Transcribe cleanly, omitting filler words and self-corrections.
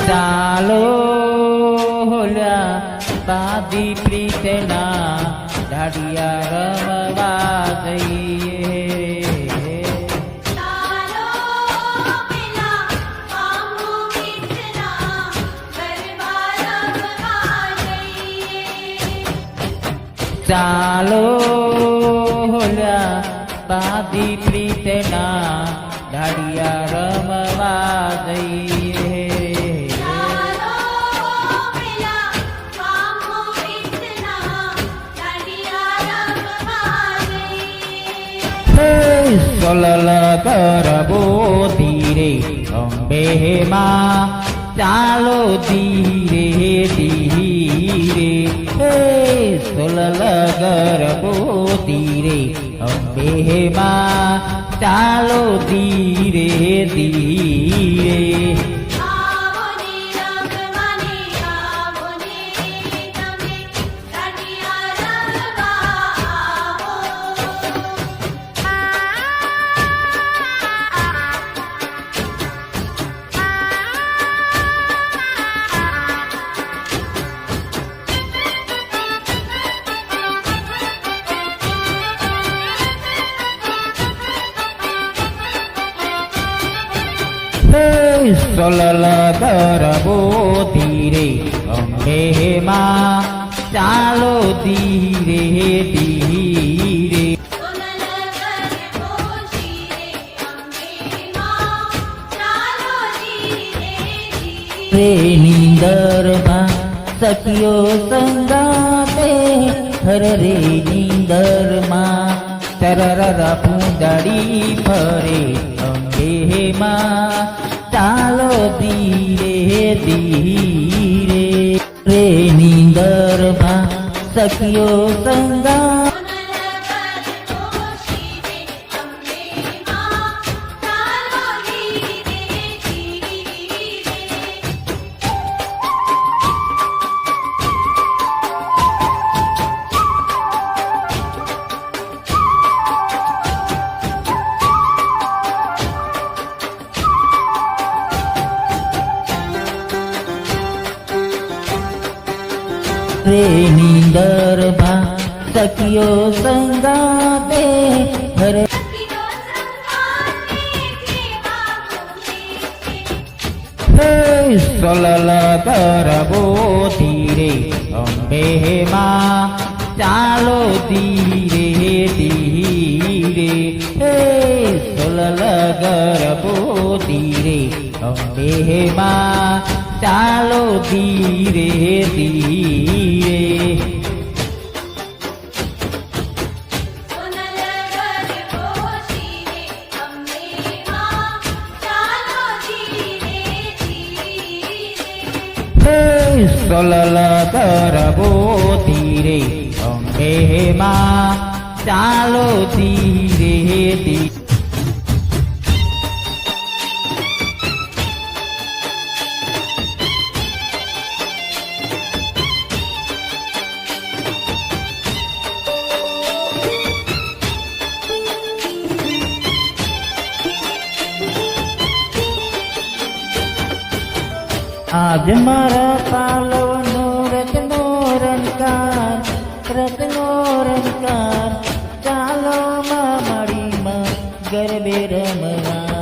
ચાલો હોલ્યા બાંધી પ્રીતના દાડિયા રમવા જઈએ. ચાલો હોલ્યા બાંધી પ્રીતના દાડિયા રમવા જઈએ. સોલલ કરબો ધીરે અંબે માં ચાલો ધીરે ધીરે. સોલલ કરબો ધીરે અંબે માં ચાલો ધીરે ધીરે. સોલલ કરબો ધીરે અંબે માં ચાલો ધીરે ધીરે. રે નીંદરમાં સખીઓ સંગાતે હર રે નીંદરમાં તરર પૂંદડી ફરે અંબે માં ચાલો ધીરે ધીરે. રે નીંદરમાં સખીઓ સંગા રે નીંદરમાં સખીઓ સંગાતે હર. સોલલ કરબો ધીરે અંબે માં ચાલો ધીરે ધીરે. સોલલ કરબો ધીરે અંબે માં ચાલો ધીરે ધીરે. સોલલ કરબો ધીરે અંબે માં ચાલો ધીરે ધીરે. આજ મારા પાલવનો રત્નો રણકાર રત્નો રણકાર ચાલો માં મળીમાં ગરબે રમવા.